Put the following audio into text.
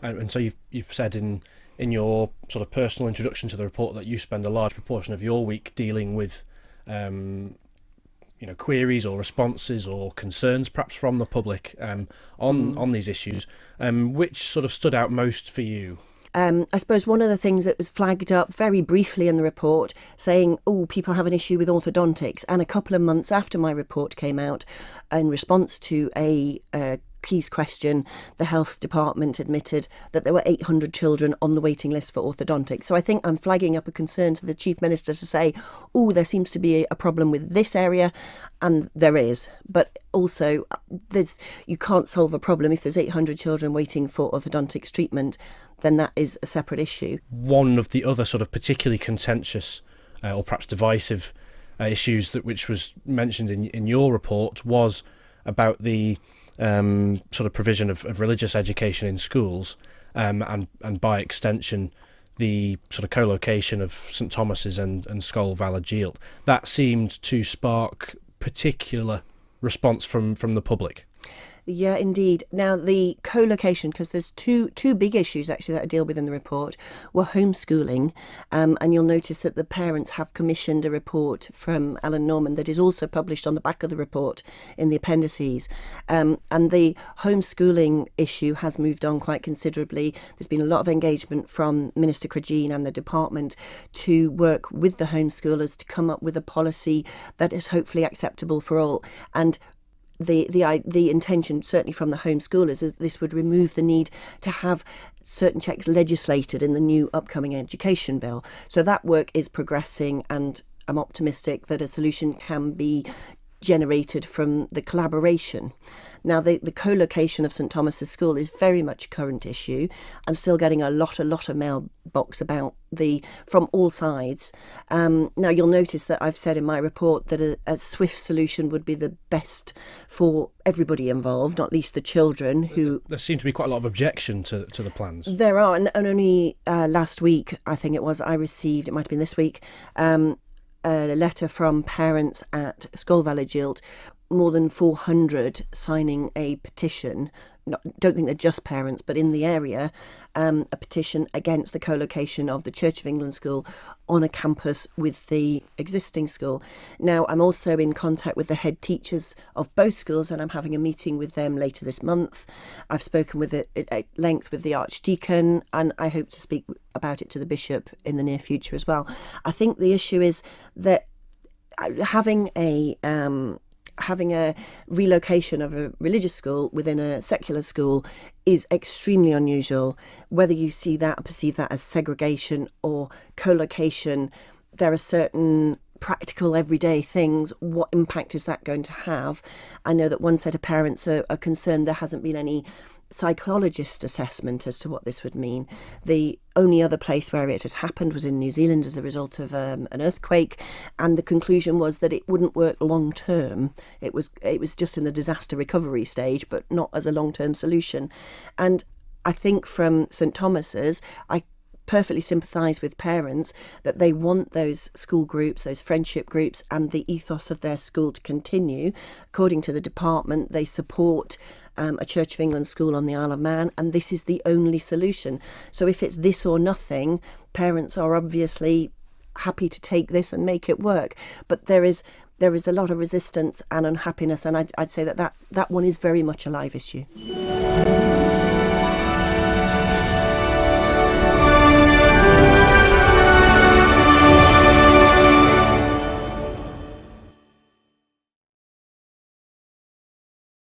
and so you've said in your sort of personal introduction to the report that you spend a large proportion of your week dealing with queries or responses or concerns perhaps from the public on these issues. Which sort of stood out most for you? I suppose one of the things that was flagged up very briefly in the report saying, people have an issue with orthodontics. And a couple of months after my report came out, in response to a Keys question, the health department admitted that there were 800 children on the waiting list for orthodontics. So I think I'm flagging up a concern to the Chief Minister to say, there seems to be a problem with this area, and there is. But also, you can't solve a problem if there's 800 children waiting for orthodontics treatment, then that is a separate issue. One of the other sort of particularly contentious or perhaps divisive issues which was mentioned in your report was about the sort of provision of religious education in schools, and by extension the sort of co-location of St Thomas's and Scoill Vallajeelt. That seemed to spark particular response from the public. Yeah, indeed. Now, the co-location, because there's two big issues actually that I deal with in the report, were homeschooling. And you'll notice that the parents have commissioned a report from Alan Norman that is also published on the back of the report in the appendices. And the homeschooling issue has moved on quite considerably. There's been a lot of engagement from Minister Caine and the department to work with the homeschoolers to come up with a policy that is hopefully acceptable for all. And the intention, certainly from the homeschoolers, is this would remove the need to have certain checks legislated in the new upcoming education bill. So that work is progressing, and I'm optimistic that a solution can be generated from the collaboration. Now, the co-location of St Thomas's School is very much a current issue. I'm still getting a lot of mailbox about from all sides. Now, you'll notice that I've said in my report that a swift solution would be the best for everybody involved, not least the children who... There seemed to be quite a lot of objection to the plans. There are, and only last week, I think it was, I received, it might have been this week, a letter from parents at Scoill Vallajeelt, more than 400 signing a petition. Don't think they're just parents, but in the area, a petition against the co-location of the Church of England school on a campus with the existing school. Now, I'm also in contact with the head teachers of both schools, and I'm having a meeting with them later this month. I've spoken with it at length with the Archdeacon, and I hope to speak about it to the Bishop in the near future as well. I think the issue is that having a relocation of a religious school within a secular school is extremely unusual. Whether you see that, perceive that as segregation or co-location, there are certain practical everyday things. What impact is that going to have? I know that one set of parents are concerned there hasn't been any psychologist assessment as to what this would mean. The only other place where it has happened was in New Zealand as a result of an earthquake, and the conclusion was that it wouldn't work long term. It was just in the disaster recovery stage, but not as a long-term solution. And I think from St Thomas's, I perfectly sympathise with parents that they want those school groups, those friendship groups, and the ethos of their school to continue. According to the department, they support a Church of England school on the Isle of Man, and this is the only solution. So if it's this or nothing, parents are obviously happy to take this and make it work. But there is a lot of resistance and unhappiness, and I'd say that one is very much a live issue.